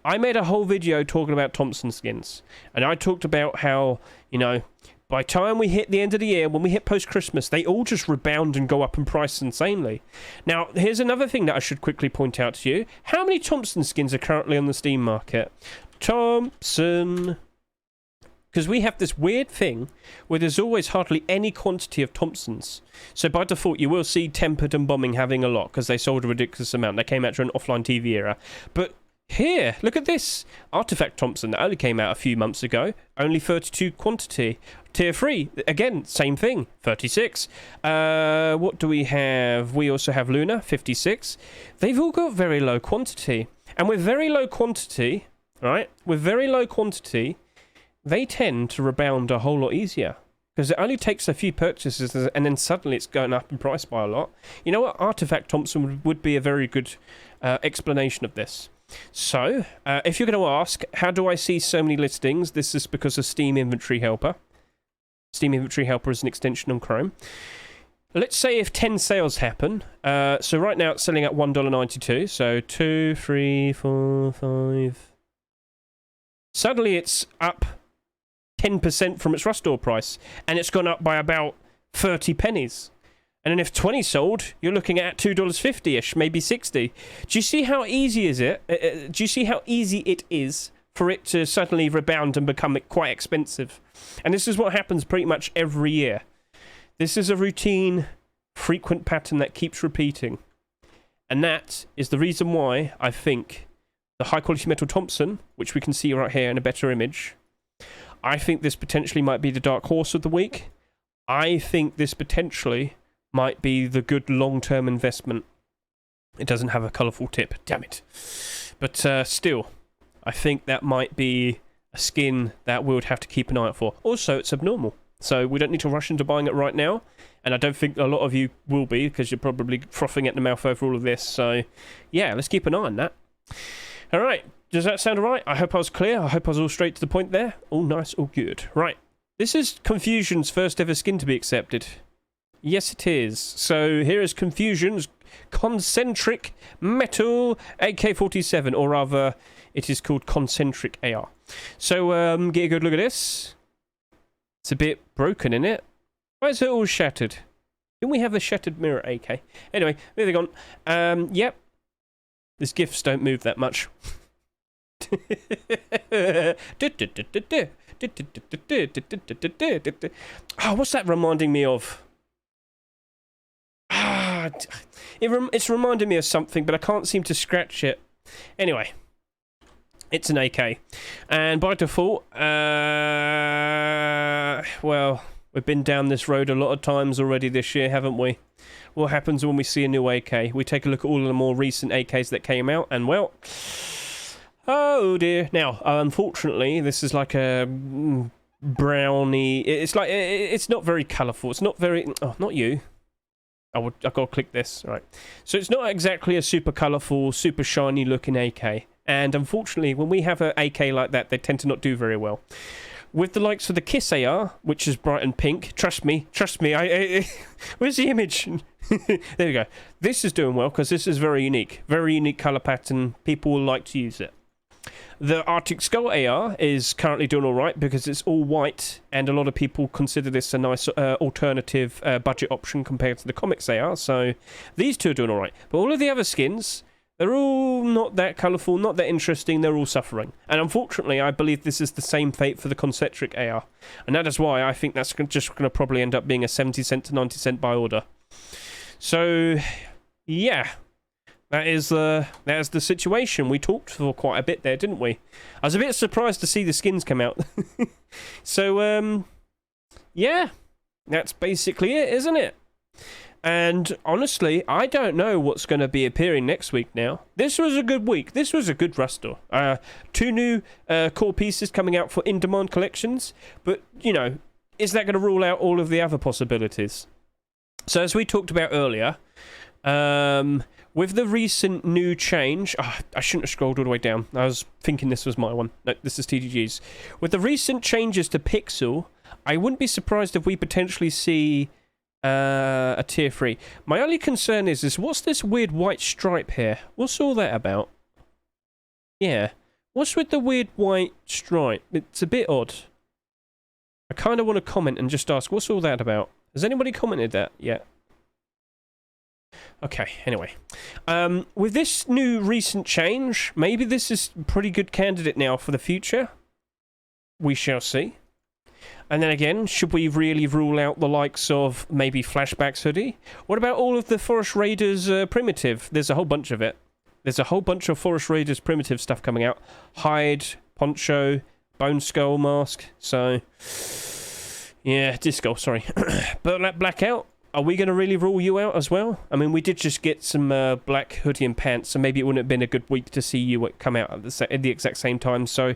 I made a whole video talking about Thompson skins. And I talked about how, you know, by the time we hit the end of the year, when we hit post-Christmas, they all just rebound and go up in price insanely. Now, here's another thing that I should quickly point out to you. How many Thompson skins are currently on the Steam market? Thompson. Because we have this weird thing where there's always hardly any quantity of Thompsons. So by default, you will see Tempered and Bombing having a lot because they sold a ridiculous amount. They came out during an offline TV era. But here, look at this. Artifact Thompson that only came out a few months ago. Only 32 quantity. Tier 3, again, same thing, 36. What do we have? We also have Luna, 56. They've all got very low quantity. And with very low quantity, right? With very low quantity, they tend to rebound a whole lot easier. Because it only takes a few purchases and then suddenly it's going up in price by a lot. You know what? Artifact Thompson would be a very good explanation of this. So, if you're going to ask, how do I see so many listings? This is because of Steam Inventory Helper. Steam Inventory Helper is an extension on Chrome. Let's say if 10 sales happen. So right now it's selling at $1.92. So 2, 3, 4, 5. Suddenly it's up 10% from its Rust Door price, and it's gone up by about 30 pennies. And then if 20 sold, you're looking at $2.50-ish, maybe 60. Do you see how easy is it? Do you see how easy it is for it to suddenly rebound and become quite expensive? And this is what happens pretty much every year. This is a routine, frequent pattern that keeps repeating. And that is the reason why I think the high-quality metal Thompson, which we can see right here in a better image, I think this potentially might be the dark horse of the week. I think this potentially might be the good long-term investment. It doesn't have a colourful tip, damn it. But still, I think that might be a skin that we would have to keep an eye out for. Also, it's abnormal, so we don't need to rush into buying it right now. And I don't think a lot of you will be, because you're probably frothing at the mouth over all of this. So, yeah, let's keep an eye on that. Alright, does that sound alright? I hope I was clear. I hope I was all straight to the point there. All nice, all good. Right, This is Confusion's first ever skin to be accepted. Yes, it is. So here is Confusion's Concentric Metal AK-47, or rather, it is called Concentric AR. So get a good look at this. It's a bit broken, isn't it? Why is it all shattered? Didn't we have the shattered mirror AK? Anyway, moving on. Yep. These GIFs don't move that much. Oh, what's that reminding me of? It's reminding me of something, but I can't seem to scratch it. Anyway, it's an AK. And by default, well, we've been down this road a lot of times already this year, haven't we? What happens when we see a new AK? We take a look at all of the more recent AKs that came out, and well... Oh dear. Now, unfortunately, this is like a brownie. It's not very colourful. It's not very... Oh, not you. I've got to click this. Right. So it's not exactly a super colourful, super shiny looking AK. And unfortunately, when we have an AK like that, they tend to not do very well. With the likes of the Kiss AR, which is bright and pink, trust me, where's the image? There we go. This is doing well because this is very unique colour pattern. People will like to use it. The Arctic Skull AR is currently doing alright because it's all white, and a lot of people consider this a nice alternative budget option compared to the Comics AR, so these two are doing alright. But all of the other skins, they're all not that colourful, not that interesting, they're all suffering. And unfortunately, I believe this is the same fate for the Concentric AR. And that is why I think that's just going to probably end up being a 70 cent to 90 cent buy order. So, yeah. That is the situation. We talked for quite a bit there, didn't we? I was a bit surprised to see the skins come out. So, yeah. That's basically it, isn't it? And honestly, I don't know what's going to be appearing next week now. This was a good week. This was a good Rustor. 2 new core pieces coming out for in-demand collections. But, you know, is that going to rule out all of the other possibilities? So as we talked about earlier, with the recent new change... Oh, I shouldn't have scrolled all the way down. I was thinking this was my one. No, this is TDG's. With the recent changes to Pixel, I wouldn't be surprised if we potentially see a tier 3. My only concern is what's this weird white stripe here? What's all that about? Yeah. What's with the weird white stripe? It's a bit odd. I kind of want to comment and just ask, what's all that about? Has anybody commented that yet? Okay, anyway. With this new recent change, maybe this is a pretty good candidate now for the future. We shall see. And then again, should we really rule out the likes of maybe Flashback's hoodie? What about all of the Forest Raiders primitive? There's a whole bunch of it. There's a whole bunch of Forest Raiders primitive stuff coming out. Hide, poncho, bone skull mask. So, yeah, disc skull, sorry. But Blackout, are we going to really rule you out as well? I mean, we did just get some black hoodie and pants, so maybe it wouldn't have been a good week to see you come out at the exact same time. So,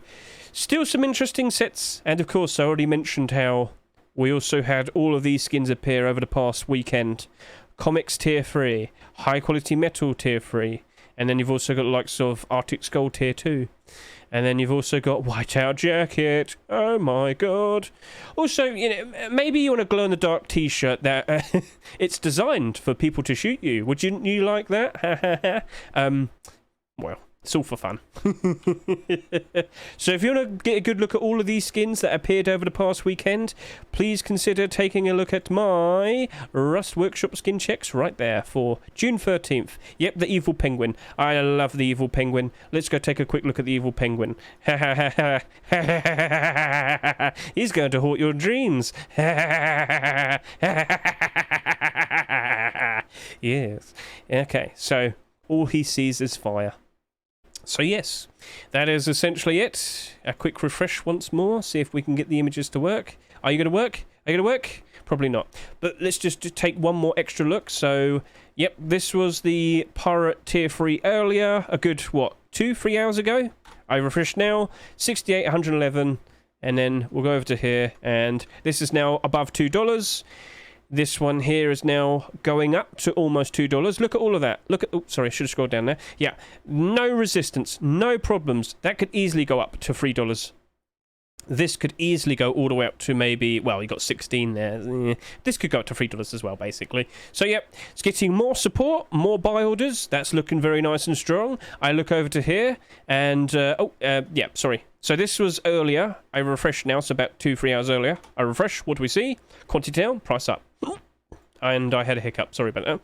still some interesting sets. And of course, I already mentioned how we also had all of these skins appear over the past weekend. Comics Tier 3, High Quality Metal Tier 3, and then you've also got the likes of Arctic Skull Tier 2. And then you've also got Whiteout Jacket. Oh my god. Also, you know, maybe you want a glow-in-the-dark t-shirt that it's designed for people to shoot you. Would you like that? Well, it's all for fun. So if you want to get a good look at all of these skins that appeared over the past weekend, please consider taking a look at my Rust Workshop skin checks right there for June 13th. Yep, the Evil Penguin. I love the Evil Penguin. Let's go take a quick look at the Evil Penguin. He's going to haunt your dreams. Yes. Okay, so all he sees is fire. So yes, that is essentially it. A quick refresh once more, see if we can get the images to work. Are you going to work? Are you going to work? Probably not. But let's just take one more extra look. So, yep, this was the Pirate Tier 3 earlier. A good, what, 2-3 hours ago? I refreshed now, 68, 111. And then we'll go over to here, and this is now above $2. This one here is now going up to almost $2. Look at all of that. Look at... Oh, sorry, I should have scrolled down there. Yeah, no resistance, no problems. That could easily go up to $3. This could easily go all the way up to maybe, well, you got 16 there. This could go up to $3 as well, basically. So, yep, it's getting more support, more buy orders. That's looking very nice and strong. I look over to here, and, yeah, sorry. So this was earlier. I refreshed now, so about 2-3 hours earlier. I refresh. What do we see? Quantity down, price up. And I had a hiccup. Sorry about that.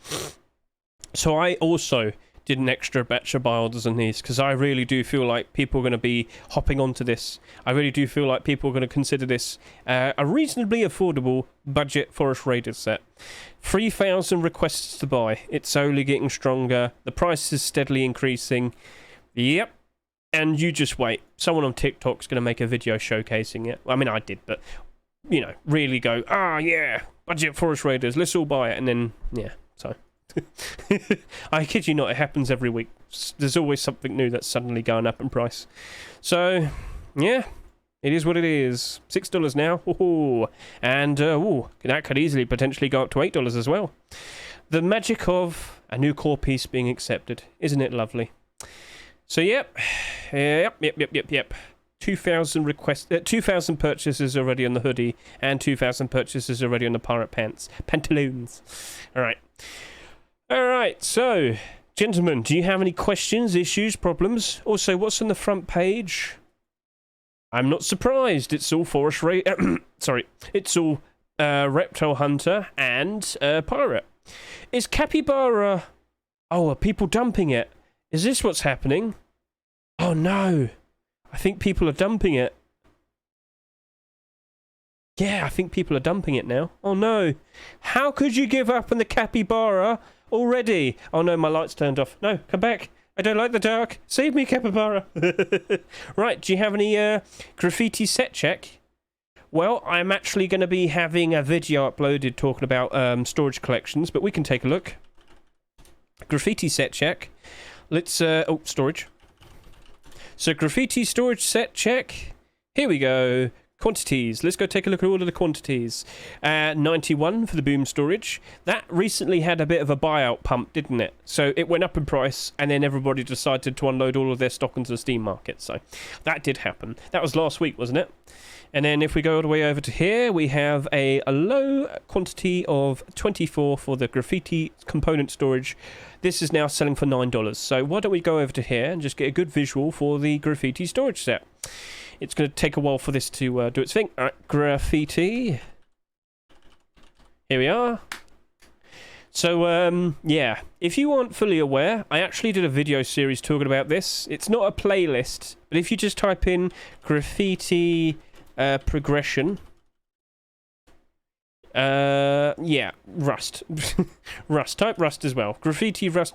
So I also did an extra batch of buy orders on these because I really do feel like people are going to be hopping onto this. I really do feel like people are going to consider this a reasonably affordable budget Forest Raiders set. 3,000 requests to buy. It's only getting stronger. The price is steadily increasing. Yep. And you just wait. Someone on TikTok's going to make a video showcasing it. I mean, I did, but, you know, really go, yeah, budget Forest Raiders, let's all buy it. And then, yeah, so... I kid you not, it happens every week. There's always something new that's suddenly going up in price. So, yeah, it is what it is. $6 now. Ooh. And that could easily potentially go up to $8 as well. The magic of a new core piece being accepted. Isn't it lovely? So, yep. 2,000 requests, 2,000 purchases already on the hoodie, and 2,000 purchases already on the pirate pantaloons. All right. Alright, so, gentlemen, do you have any questions, issues, problems? Also, what's on the front page? I'm not surprised. It's all it's all Reptile Hunter and Pirate. Is Capybara... Oh, are people dumping it? Is this what's happening? Oh, no. I think people are dumping it. Yeah, I think people are dumping it now. Oh, no. How could you give up on the Capybara... already? Oh no, my light's turned off. No, come back. I don't like the dark. Save me, Capybara. Right, do you have any graffiti set check? Well, I'm actually going to be having a video uploaded talking about storage collections, but we can take a look. Graffiti set check. Let's, storage. So graffiti storage set check. Here we go. Quantities. Let's go take a look at all of the quantities. 91 for the boom storage. That recently had a bit of a buyout pump, didn't it? So it went up in price, and then everybody decided to unload all of their stock onto the Steam market. So that did happen. That was last week, wasn't it? And then if we go all the way over to here, we have a low quantity of 24 for the graffiti component storage. This is now selling for $9. So why don't we go over to here and just get a good visual for the graffiti storage set. It's going to take a while for this to do its thing. All right, graffiti. Here we are. So, yeah, if you aren't fully aware, I actually did a video series talking about this. It's not a playlist, but if you just type in graffiti progression, yeah, Rust. Rust. Type Rust as well. Graffiti Rust.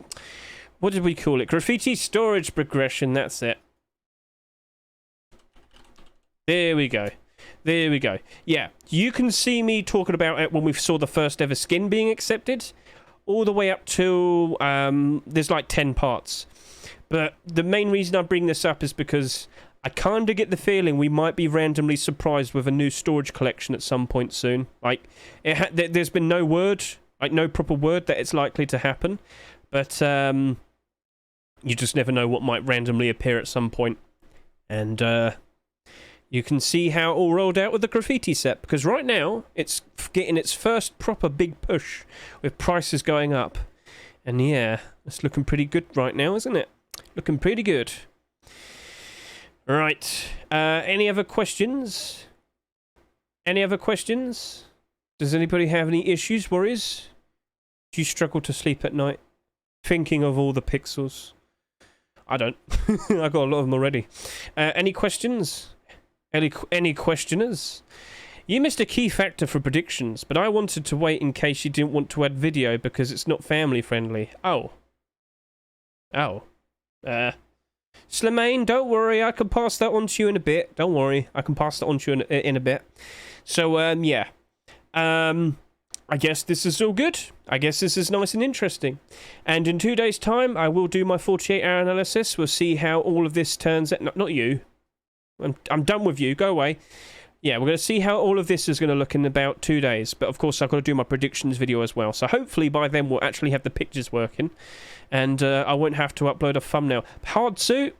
What did we call it? Graffiti storage progression, that's it. There we go. There we go. Yeah, you can see me talking about it when we saw the first ever skin being accepted, all the way up to, there's like 10 parts. But the main reason I bring this up is because I kind of get the feeling we might be randomly surprised with a new storage collection at some point soon. Like, there's been no word, like no proper word that it's likely to happen. But, you just never know what might randomly appear at some point. And, you can see how it all rolled out with the graffiti set, because right now it's getting its first proper big push with prices going up. And yeah, it's looking pretty good right now, isn't it? Looking pretty good. Right. Any other questions? Any other questions? Does anybody have any issues, worries? Do you struggle to sleep at night thinking of all the pixels? I don't. I got a lot of them already. Any questions? Any questioners? You missed a key factor for predictions, but I wanted to wait in case you didn't want to add video because it's not family friendly. Oh. Slimane, don't worry, I can pass that on to you in a bit. Don't worry, I can pass that on to you in a bit. So, yeah. I guess this is all good. I guess this is nice and interesting. And in 2 days' time, I will do my 48-hour analysis. We'll see how all of this turns out. Not you. I'm done with you. Go away. Yeah, we're going to see how all of this is going to look in about 2 days. But, of course, I've got to do my predictions video as well. So, hopefully, by then, we'll actually have the pictures working. And I won't have to upload a thumbnail. Hard suit.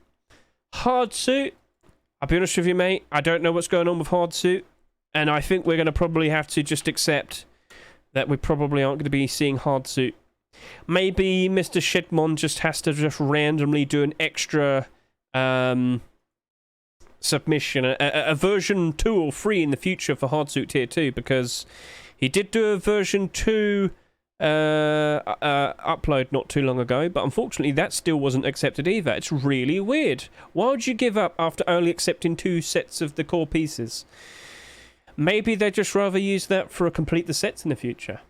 I'll be honest with you, mate. I don't know what's going on with Hardsuit, and I think we're going to probably have to just accept that we probably aren't going to be seeing Hardsuit. Maybe Mr. Shedmon just has to just randomly do an extra submission, a version 2 or 3 in the future for Hardsuit Tier 2, because he did do a version 2 upload not too long ago, but unfortunately that still wasn't accepted either. It's really weird. Why would you give up after only accepting 2 sets of the core pieces? Maybe they'd just rather use that for a complete the sets in the future.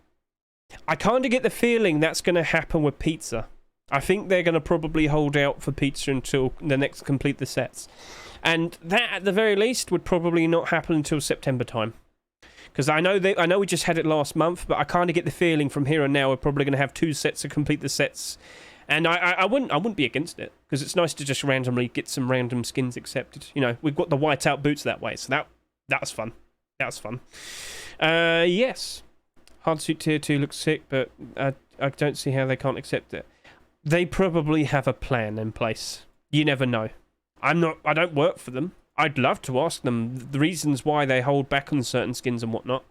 I kind of get the feeling that's going to happen with Pizza. I think they're going to probably hold out for Pizza until the next complete the sets. And that, at the very least, would probably not happen until September time. Because I know we just had it last month, but I kind of get the feeling from here on now we're probably going to have 2 sets to complete the sets. And I wouldn't be against it, because it's nice to just randomly get some random skins accepted. You know, we've got the whiteout boots that way, so that was fun. That was fun. Yes. Hardsuit Tier 2 looks sick, but I don't see how they can't accept it. They probably have a plan in place. You never know. I don't work for them. I'd love to ask them the reasons why they hold back on certain skins and whatnot.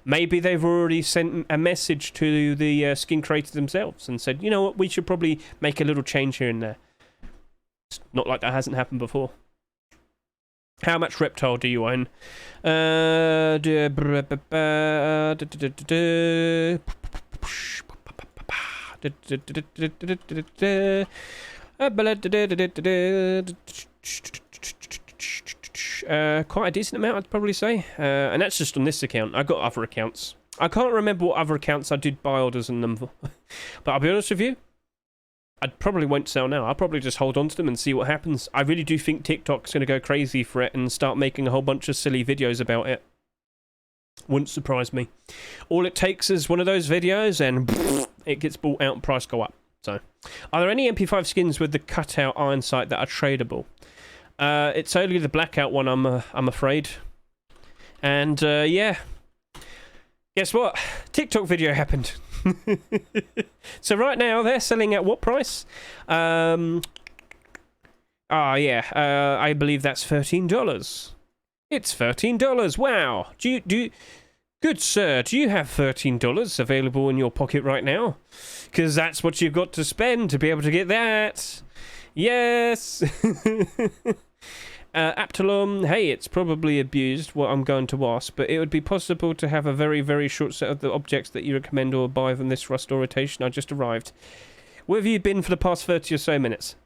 Maybe they've already sent a message to the skin creators themselves and said, you know what, we should probably make a little change here and there. It's not like that hasn't happened before. How much Reptile do you own? Quite a decent amount, I'd probably say. And that's just on this account. I got other accounts. I can't remember what other accounts I did buy orders on them for. But I'll be honest with you, I probably won't sell now. I'll probably just hold on to them and see what happens. I really do think TikTok's going to go crazy for it and start making a whole bunch of silly videos about it. Wouldn't surprise me. All it takes is one of those videos and it gets bought out and price go up. So, are there any MP5 skins with the cutout iron sight that are tradable? It's only the blackout one, I'm afraid. And yeah, guess what? TikTok video happened. So right now they're selling at what price? Yeah, I believe that's $13. It's $13. Wow. Good sir, do you have $13 available in your pocket right now? Because that's what you've got to spend to be able to get that. Yes. Abtalom, hey, it's probably abused, what I'm going to ask, but it would be possible to have a very, very short set of the objects that you recommend or buy from this Rust rotation. I just arrived. Where have you been for the past 30 or so minutes?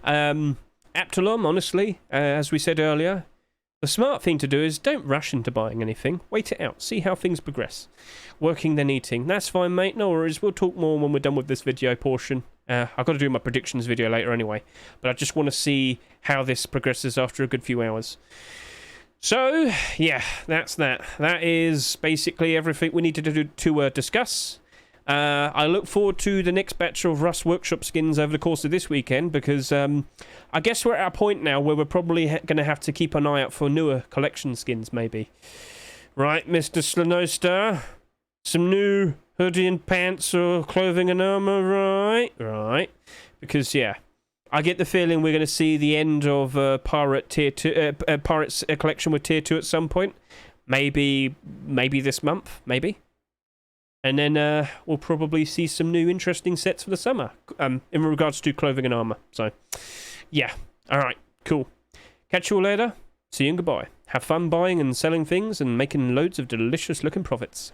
Abtalom, honestly, as we said earlier, the smart thing to do is don't rush into buying anything. Wait it out. See how things progress. Working then eating. That's fine, mate. No worries. We'll talk more when we're done with this video portion. I've got to do my predictions video later anyway. But I just want to see how this progresses after a good few hours. So, yeah, that's that. That is basically everything we needed to discuss. I look forward to the next batch of Rust Workshop skins over the course of this weekend, because I guess we're at a point now where we're probably going to have to keep an eye out for newer collection skins, maybe. Right, Mr. Slanostar? Some new hoodie and pants or clothing and armor, right? Right. Because, yeah, I get the feeling we're going to see the end of Pirates collection with Tier 2 at some point. Maybe this month, maybe. And then we'll probably see some new interesting sets for the summer in regards to clothing and armor. So, yeah. All right. Cool. Catch you all later. See you and goodbye. Have fun buying and selling things and making loads of delicious looking profits.